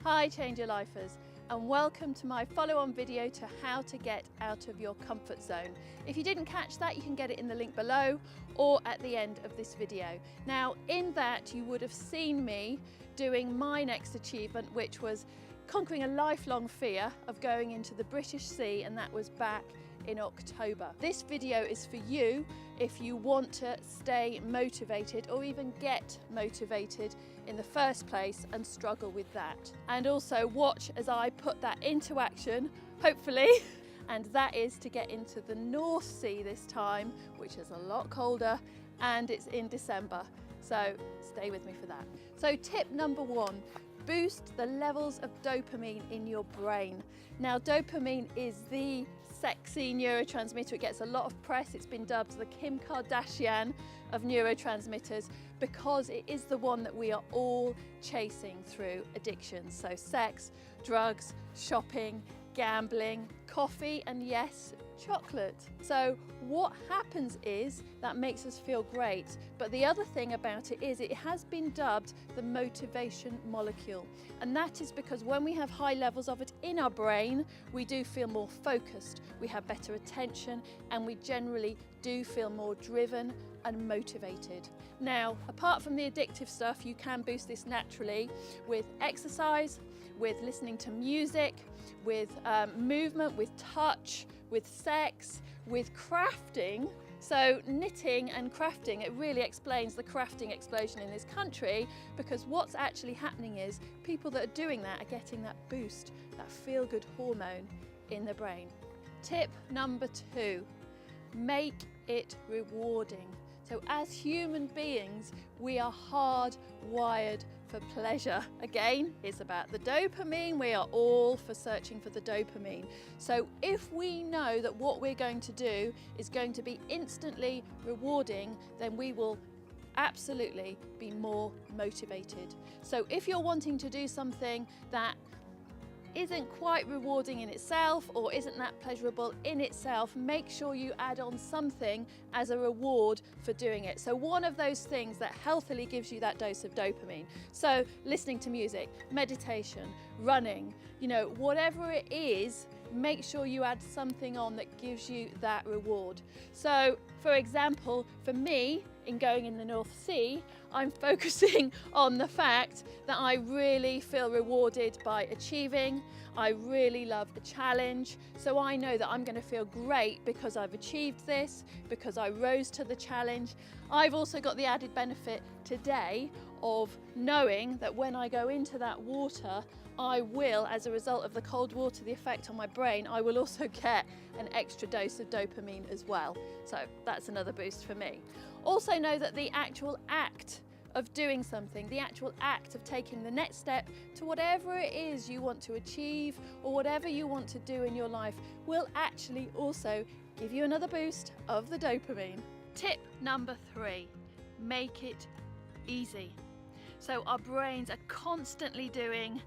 Hi Changer Lifers, and welcome to my follow-on video to how to get out of your comfort zone. If you didn't catch that, you can get it in the link below or at the end of this video. Now in that you would have seen me doing my next achievement, which was conquering a lifelong fear of going into the British Sea, and that was back in October. This video is for you if you want to stay motivated or even get motivated in the first place and struggle with that. And also watch as I put that into action, hopefully, and that is to get into the North Sea this time, which is a lot colder and it's in December. So stay with me for that. So tip number one, boost the levels of dopamine in your brain. Now dopamine is the sexy neurotransmitter. It gets a lot of press. It's been dubbed the Kim Kardashian of neurotransmitters because it is the one that we are all chasing through addictions. So sex, drugs, shopping, gambling, coffee, and yes, chocolate. So what happens is that makes us feel great, but the other thing about it is it has been dubbed the motivation molecule, and that is because when we have high levels of it in our brain, we do feel more focused, we have better attention, and we generally do feel more driven and motivated. Now, apart from the addictive stuff, you can boost this naturally with exercise, with listening to music, with movement, with touch, with sex, with crafting. So knitting and crafting, it really explains the crafting explosion in this country, because what's actually happening is people that are doing that are getting that boost, that feel-good hormone in the brain. Tip number two, make it rewarding. So as human beings, we are hardwired for pleasure. Again, it's about the dopamine. We are all for searching for the dopamine. So if we know that what we're going to do is going to be instantly rewarding, then we will absolutely be more motivated. So if you're wanting to do something that isn't quite rewarding in itself or isn't that pleasurable in itself, make sure you add on something as a reward for doing it. So one of those things that healthily gives you that dose of dopamine. So listening to music, meditation, running, whatever it is, make sure you add something on that gives you that reward. So for example, for me, in going in the North Sea, I'm focusing on the fact that I really feel rewarded by achieving. I really love the challenge. So I know that I'm going to feel great because I've achieved this, because I rose to the challenge. I've also got the added benefit today of knowing that when I go into that water, I will, as a result of the cold water, the effect on my brain, I will also get an extra dose of dopamine as well. So that's another boost for me. Also know that the actual act of doing something, the actual act of taking the next step to whatever it is you want to achieve or whatever you want to do in your life will actually also give you another boost of the dopamine. Tip number three, make it easy. So our brains are constantly doing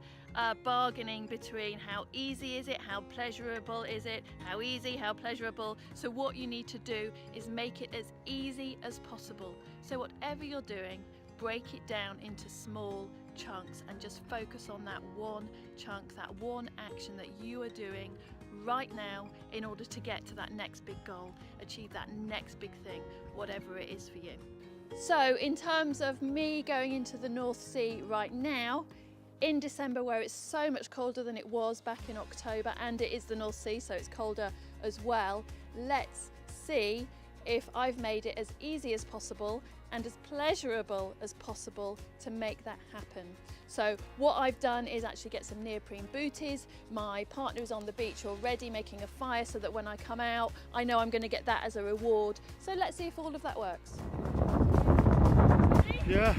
bargaining between how easy is it, how pleasurable is it, how easy, how pleasurable. So what you need to do is make it as easy as possible. So whatever you're doing, break it down into small chunks and just focus on that one chunk, that one action that you are doing right now in order to get to that next big goal, achieve that next big thing, whatever it is for you. So in terms of me going into the North Sea right now, in December, where it's so much colder than it was back in October, and it is the North Sea, so it's colder as well, let's see if I've made it as easy as possible and as pleasurable as possible to make that happen. So what I've done is actually get some neoprene booties. My partner is on the beach already making a fire so that when I come out, I know I'm going to get that as a reward. So let's see if all of that works. Yeah.